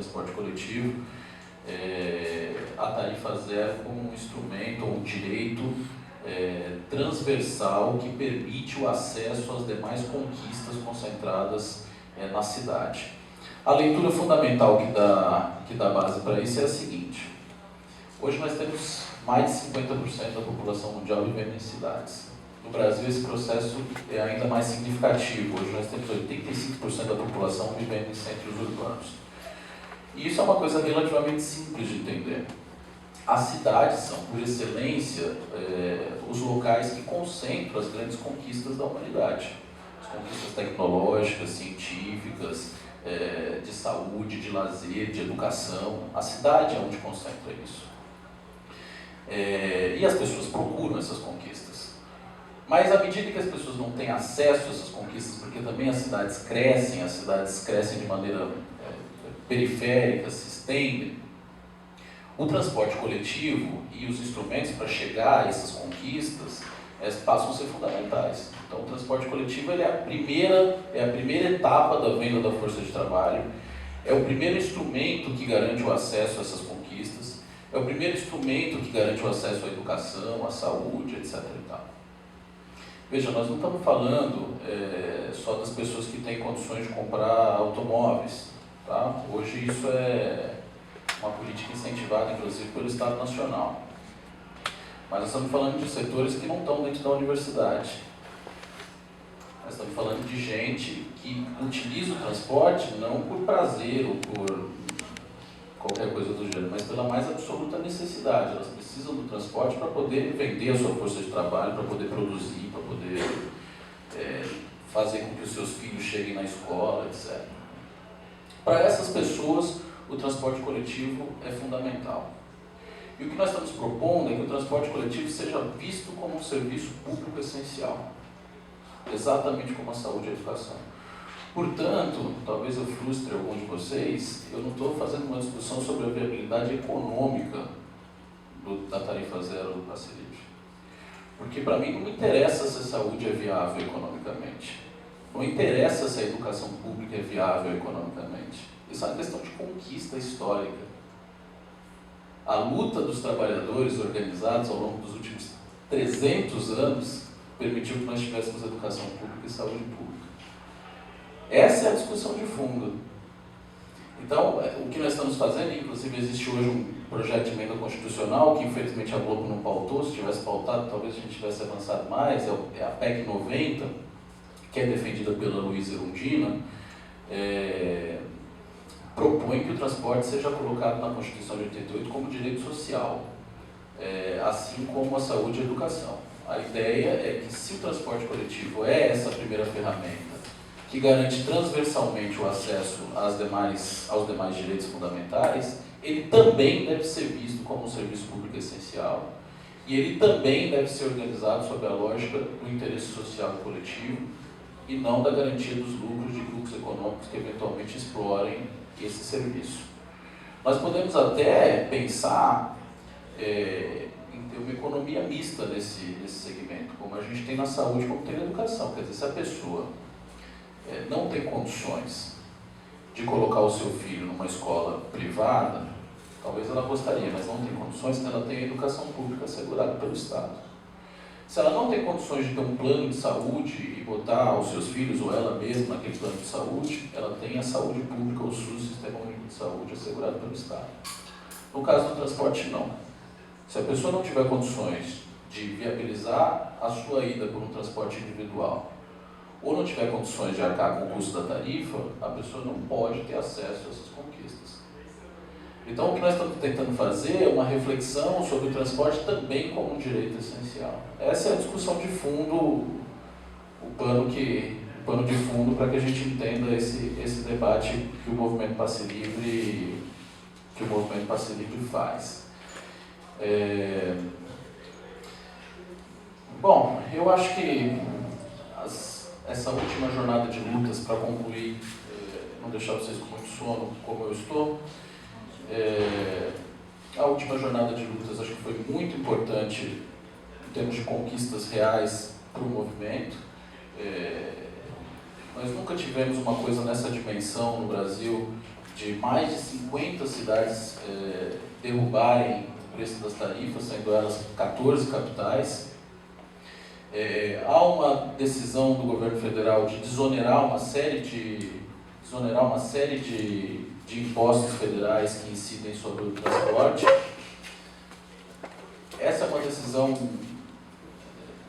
transporte coletivo, a tarifa zero como um instrumento ou um direito transversal que permite o acesso às demais conquistas concentradas na cidade. A leitura fundamental que dá base para isso é a seguinte: hoje nós temos mais de 50% da população mundial vivendo em cidades. No Brasil esse processo é ainda mais significativo. Hoje nós temos 85% da população vivendo em centros urbanos. E isso é uma coisa relativamente simples de entender. As cidades são, por excelência, os locais que concentram as grandes conquistas da humanidade. As conquistas tecnológicas, científicas, de saúde, de lazer, de educação. A cidade é onde concentra isso. E as pessoas procuram essas conquistas. Mas à medida que as pessoas não têm acesso a essas conquistas, porque também as cidades crescem de maneira periférica, se estendem, o transporte coletivo e os instrumentos para chegar a essas conquistas passam a ser fundamentais. Então o transporte coletivo é a primeira etapa da venda da força de trabalho, é o primeiro instrumento que garante o acesso a essas conquistas, é o primeiro instrumento que garante o acesso à educação, à saúde, etc. e tal. Veja, nós não estamos falando só das pessoas que têm condições de comprar automóveis. Tá? Hoje isso é uma política incentivada, inclusive, pelo Estado Nacional. Mas nós estamos falando de setores que não estão dentro da universidade. Nós estamos falando de gente que utiliza o transporte não por prazer ou por qualquer coisa do gênero, mas pela mais absoluta necessidade. Elas precisam do transporte para poder vender a sua força de trabalho, para poder produzir, para poder fazer com que os seus filhos cheguem na escola, etc. Para essas pessoas, o transporte coletivo é fundamental. E o que nós estamos propondo é que o transporte coletivo seja visto como um serviço público essencial, exatamente como a saúde e a educação. Portanto, talvez eu frustre algum de vocês, eu não estou fazendo uma discussão sobre a viabilidade econômica da tarifa zero do passe livre. Porque para mim não me interessa se a saúde é viável economicamente. Não interessa se a educação pública é viável economicamente. Isso é uma questão de conquista histórica. A luta dos trabalhadores organizados ao longo dos últimos 300 anos permitiu que nós tivéssemos educação pública e saúde pública. Essa é a discussão de fundo. Então, o que nós estamos fazendo, inclusive existe hoje um projeto de emenda constitucional que infelizmente a Globo não pautou. Se tivesse pautado, talvez a gente tivesse avançado mais, é a PEC 90, que é defendida pela Luísa Erundina, propõe que o transporte seja colocado na Constituição de 88 como direito social, assim como a saúde e a educação. A ideia é que se o transporte coletivo é essa primeira ferramenta que garante transversalmente o acesso aos demais direitos fundamentais, ele também deve ser visto como um serviço público essencial e ele também deve ser organizado sob a lógica do interesse social e coletivo e não da garantia dos lucros de grupos econômicos que eventualmente explorem esse serviço. Nós podemos até pensar em ter uma economia mista nesse segmento, como a gente tem na saúde, como tem na educação. Quer dizer, se a pessoa não tem condições de colocar o seu filho numa escola privada, talvez ela gostaria, mas não tem condições, que ela tenha educação pública assegurada pelo Estado. Se ela não tem condições de ter um plano de saúde e botar os seus filhos ou ela mesma naquele plano de saúde, ela tem a saúde pública, o SUS, Sistema Único de Saúde, assegurado pelo Estado. No caso do transporte, não. Se a pessoa não tiver condições de viabilizar a sua ida por um transporte individual, ou não tiver condições de arcar com o custo da tarifa, a pessoa não pode ter acesso a essas conquistas. Então, o que nós estamos tentando fazer é uma reflexão sobre o transporte também como um direito essencial. Essa é a discussão de fundo, o pano de fundo para que a gente entenda esse debate que o movimento Passe Livre faz. Bom, eu acho que essa última jornada de lutas, para concluir, não deixar vocês com muito sono como eu estou, a última jornada de lutas acho que foi muito importante em termos de conquistas reais para o movimento. Nós nunca tivemos uma coisa nessa dimensão no Brasil de mais de 50 cidades derrubarem o preço das tarifas, sendo elas 14 capitais. Há uma decisão do governo federal de desonerar uma série de impostos federais que incidem sobre o transporte. Essa é uma decisão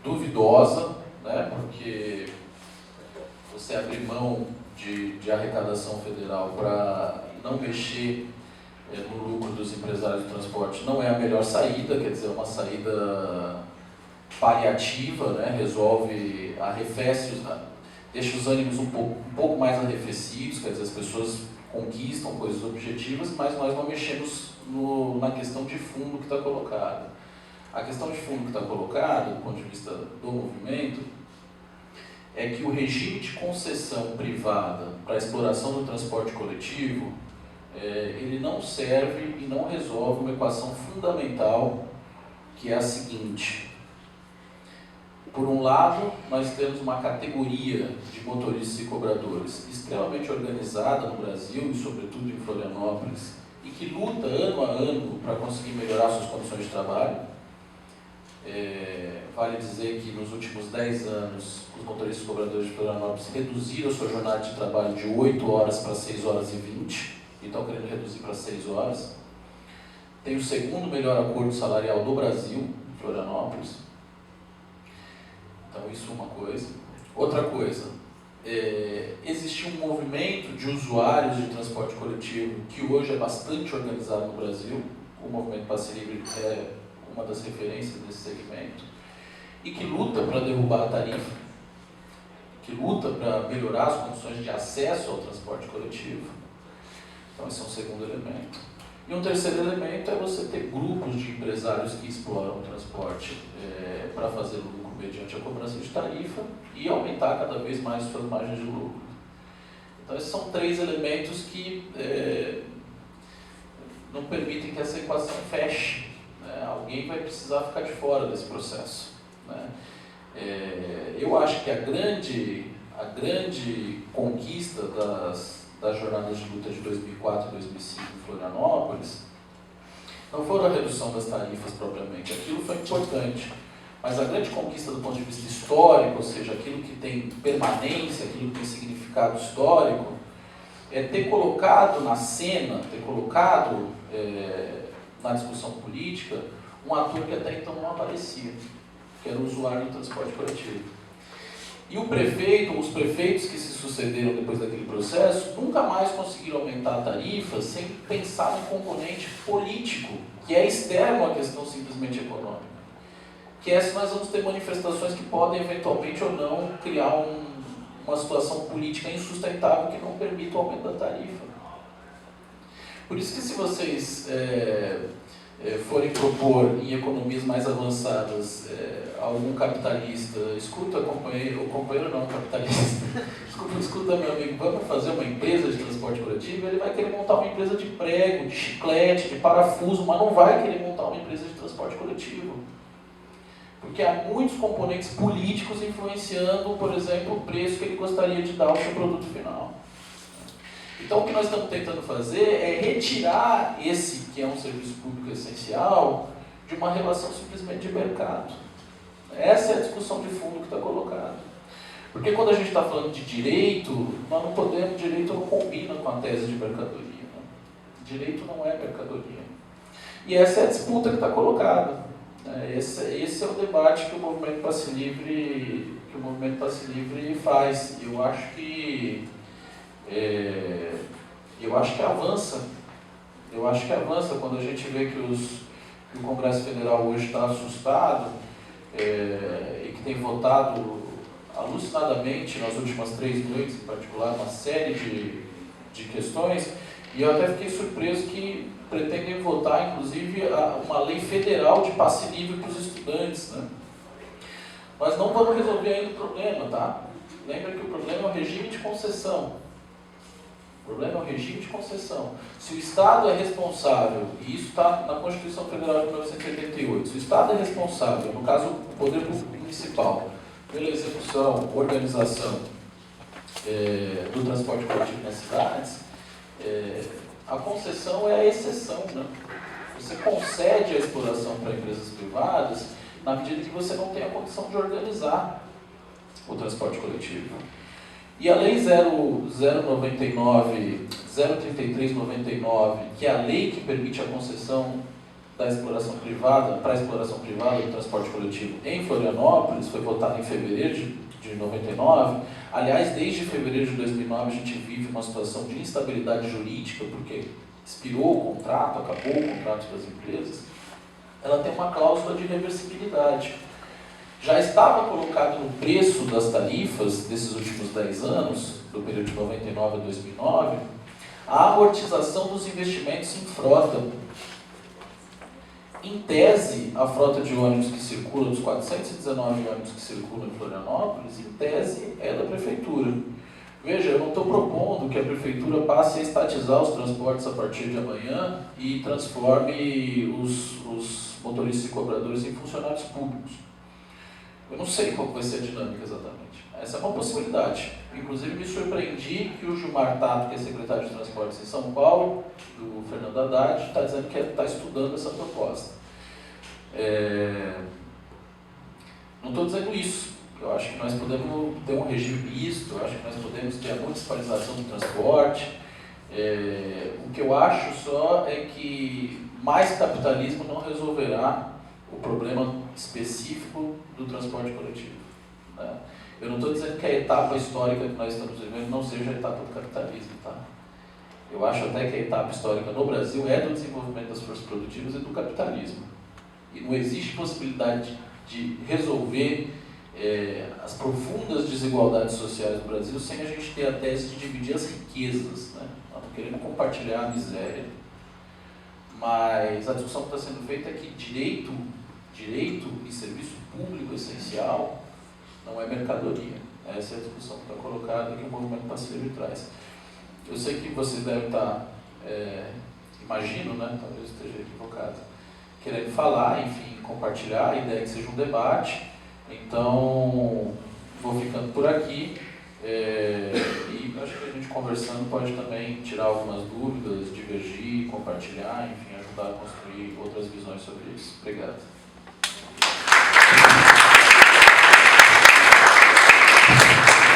duvidosa, né, porque você abrir mão de arrecadação federal para não mexer no lucro dos empresários do transporte não é a melhor saída, quer dizer, é uma saída paliativa, né, resolve, arrefece, deixa os ânimos um pouco mais arrefecidos, quer dizer, as pessoas conquistam coisas objetivas, mas nós não mexemos na questão de fundo que está colocada. A questão de fundo que está colocada, do ponto de vista do movimento, é que o regime de concessão privada para a exploração do transporte coletivo, ele não serve e não resolve uma equação fundamental, que é a seguinte. Por um lado, nós temos uma categoria de motoristas e cobradores extremamente organizada no Brasil e, sobretudo, em Florianópolis, e que luta ano a ano para conseguir melhorar suas condições de trabalho. Vale dizer que nos últimos 10 anos, os motoristas e cobradores de Florianópolis reduziram a sua jornada de trabalho de 8 horas para 6 horas e 20, e estão querendo reduzir para 6 horas. Tem o segundo melhor acordo salarial do Brasil, em Florianópolis. Então, isso é uma coisa. Outra coisa, existe um movimento de usuários de transporte coletivo que hoje é bastante organizado no Brasil. O movimento Passe Livre é uma das referências desse segmento, e que luta para derrubar a tarifa, que luta para melhorar as condições de acesso ao transporte coletivo. Então, esse é um segundo elemento. E um terceiro elemento é você ter grupos de empresários que exploram o transporte para fazer lucro mediante a cobrança de tarifa e aumentar cada vez mais suas margens de lucro. Então, esses são 3 elementos que não permitem que essa equação feche. Alguém vai precisar ficar de fora desse processo, né? Eu acho que a grande conquista das jornadas de luta de 2004 e 2005 em Florianópolis não foram a redução das tarifas propriamente, aquilo foi importante, mas a grande conquista do ponto de vista histórico, ou seja, aquilo que tem permanência, aquilo que tem significado histórico, é ter colocado na cena, na discussão política, um ator que até então não aparecia, que era o usuário do transporte coletivo. E os prefeitos que se sucederam depois daquele processo, nunca mais conseguiram aumentar a tarifa sem pensar no componente político, que é externo à questão simplesmente econômica. Que é se nós vamos ter manifestações que podem eventualmente ou não criar uma situação política insustentável que não permita o aumento da tarifa. Por isso que se vocês forem propor em economias mais avançadas algum capitalista, escuta o companheiro não, capitalista, escuta meu amigo, vamos fazer uma empresa de transporte coletivo, ele vai querer montar uma empresa de prego, de chiclete, de parafuso, mas não vai querer montar uma empresa de transporte coletivo. Porque há muitos componentes políticos influenciando, por exemplo, o preço que ele gostaria de dar ao seu produto final. Então, o que nós estamos tentando fazer é retirar esse, que é um serviço público essencial, de uma relação simplesmente de mercado. Essa é a discussão de fundo que está colocada. Porque quando a gente está falando de direito, nós não podemos, direito não combina com a tese de mercadoria. Né? Direito não é mercadoria. E essa é a disputa que está colocada. Esse é o debate que o movimento Passe Livre, faz. Eu acho que avança. Eu acho que avança quando a gente vê que o Congresso Federal hoje está assustado e que tem votado alucinadamente nas últimas 3 noites, em particular, uma série de questões, e eu até fiquei surpreso que pretendem votar, inclusive, uma lei federal de passe livre para os estudantes, né? Mas não vamos resolver ainda o problema, tá? Lembra que o problema é o regime de concessão. O problema é o regime de concessão. Se o Estado é responsável, e isso está na Constituição Federal de 1988, se o Estado é responsável, no caso o Poder Público Municipal, pela execução, organização do transporte coletivo nas cidades, A concessão é a exceção, né? Você concede a exploração para empresas privadas na medida que você não tem a condição de organizar o transporte coletivo. E a Lei 03399, que é a lei que permite a concessão da exploração privada, para a exploração privada do transporte coletivo em Florianópolis, foi votada em fevereiro de 99. Aliás, desde fevereiro de 2009 a gente vive uma situação de instabilidade jurídica, porque expirou o contrato, acabou o contrato das empresas. Ela tem uma cláusula de reversibilidade. Já estava colocado no preço das tarifas desses últimos 10 anos, do período de 99 a 2009, a amortização dos investimentos em frota. Em tese, a frota de ônibus que circula, dos 419 ônibus que circulam em Florianópolis, em tese é da Prefeitura. Veja, eu não estou propondo que a Prefeitura passe a estatizar os transportes a partir de amanhã e transforme os motoristas e cobradores em funcionários públicos. Eu não sei qual vai ser a dinâmica exatamente. Essa é uma possibilidade. Inclusive, me surpreendi que o Gilmar Tato, que é secretário de Transportes em São Paulo, do Fernando Haddad, está dizendo que está estudando essa proposta. Não estou dizendo isso. Eu acho que nós podemos ter um regime misto, eu acho que nós podemos ter a municipalização do transporte. O que eu acho só é que mais capitalismo não resolverá o problema específico do transporte coletivo, né? Eu não estou dizendo que a etapa histórica que nós estamos vivendo não seja a etapa do capitalismo, tá? Eu acho até que a etapa histórica no Brasil é do desenvolvimento das forças produtivas e do capitalismo. E não existe possibilidade de resolver as profundas desigualdades sociais do Brasil sem a gente ter a tese de dividir as riquezas, né? Nós não queremos compartilhar a miséria. Mas a discussão que está sendo feita é que direito e serviço público essencial não é mercadoria. Essa é a discussão que está colocada e que o movimento parceiro traz. Eu sei que você deve estar, imagino, né, talvez esteja equivocado, querendo falar, enfim, compartilhar, a ideia é que seja um debate. Então, vou ficando por aqui. E acho que a gente conversando pode também tirar algumas dúvidas, divergir, compartilhar, enfim, ajudar a construir outras visões sobre isso. Obrigado.